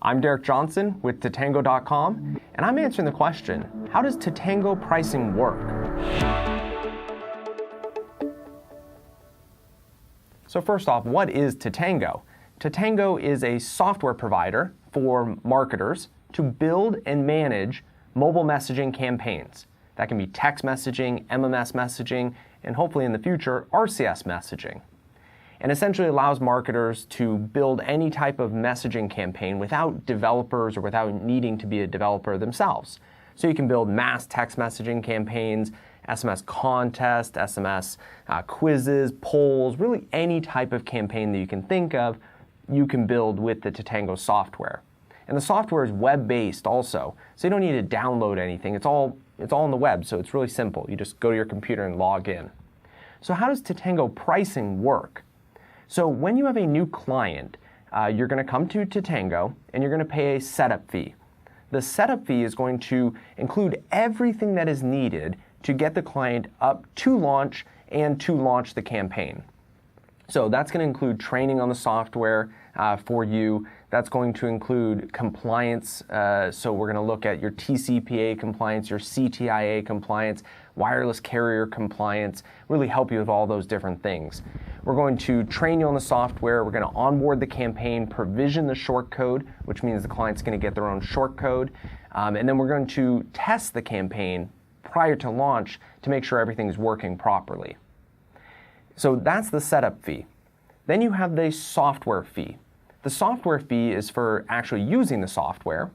I'm Derek Johnson with Tatango.com, and I'm answering the question, how does Tatango pricing work? So first off, what is Tatango? Tatango is a software provider for marketers to build and manage mobile messaging campaigns. That can be text messaging, MMS messaging, and hopefully in the future, RCS messaging. And essentially allows marketers to build any type of messaging campaign without developers or without needing to be a developer themselves. So you can build mass text messaging campaigns, SMS contests, SMS quizzes, polls, really any type of campaign that you can think of, you can build with the Tatango software. And the software is web-based also, so you don't need to download anything. It's all on the web, so it's really simple. You just go to your computer and log in. So how does Tatango pricing work? So when you have a new client, you're going to come to Tatango and you're going to pay a setup fee. The setup fee is going to include everything that is needed to get the client up to launch and to launch the campaign. So that's going to include training on the software for you. That's going to include compliance. So we're going to look at your TCPA compliance, your CTIA compliance, wireless carrier compliance, really help you with all those different things. We're going to train you on the software. We're going to onboard the campaign, provision the short code, which means the client's going to get their own short code. And then we're going to test the campaign prior to launch to make sure everything's working properly. So that's the setup fee. Then you have the software fee. The software fee is for actually using the software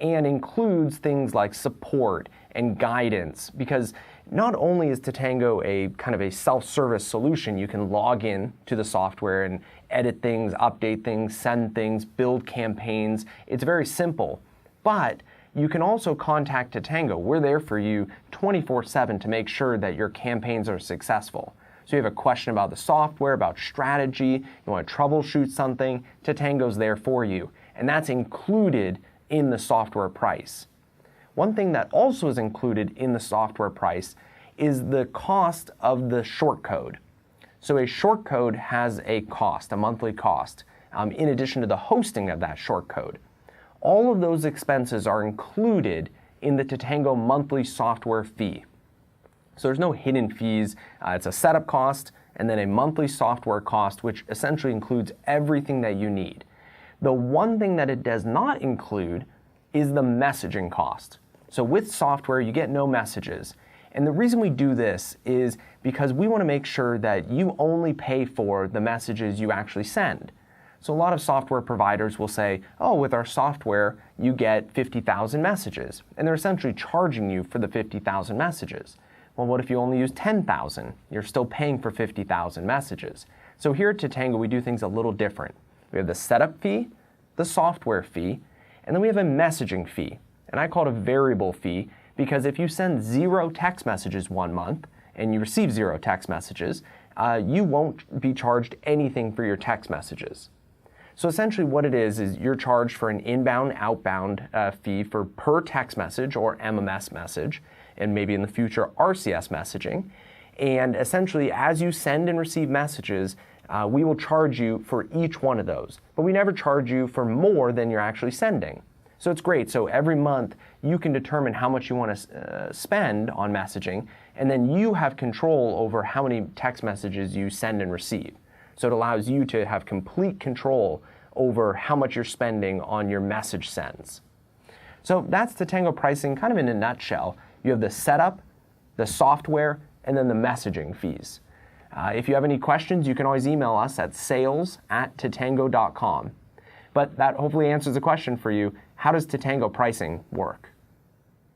and includes things like support and guidance, because not only is Tatango a kind of a self-service solution, you can log in to the software and edit things, update things, send things, build campaigns. It's very simple, but you can also contact Tatango. We're there for you 24/7 to make sure that your campaigns are successful. So you have a question about the software, about strategy, you want to troubleshoot something, Tatango's there for you. And that's included in the software price. One thing that also is included in the software price is the cost of the short code. So a short code has a cost, a monthly cost, in addition to the hosting of that short code. All of those expenses are included in the Tatango monthly software fee. So there's no hidden fees. It's a setup cost and then a monthly software cost, which essentially includes everything that you need. The one thing that it does not include is the messaging cost. So with software, you get no messages. And the reason we do this is because we want to make sure that you only pay for the messages you actually send. So a lot of software providers will say, oh, with our software, you get 50,000 messages. And they're essentially charging you for the 50,000 messages. Well, what if you only use 10,000? You're still paying for 50,000 messages. So here at Tatango, we do things a little different. We have the setup fee, the software fee, and then we have a messaging fee. And I call it a variable fee because if you send 0 text messages one month and you receive 0 text messages, you won't be charged anything for your text messages. So essentially what it is you're charged for an inbound, outbound fee for per text message or MMS message, and maybe in the future RCS messaging. And essentially as you send and receive messages, we will charge you for each one of those. But we never charge you for more than you're actually sending. So it's great. So every month you can determine how much you want to spend on messaging, and then you have control over how many text messages you send and receive. So it allows you to have complete control over how much you're spending on your message sends. So that's Tatango pricing kind of in a nutshell. You have the setup, the software, and then the messaging fees. If you have any questions, you can always email us at sales@tatango.com. But that hopefully answers the question for you. How does Tatango pricing work?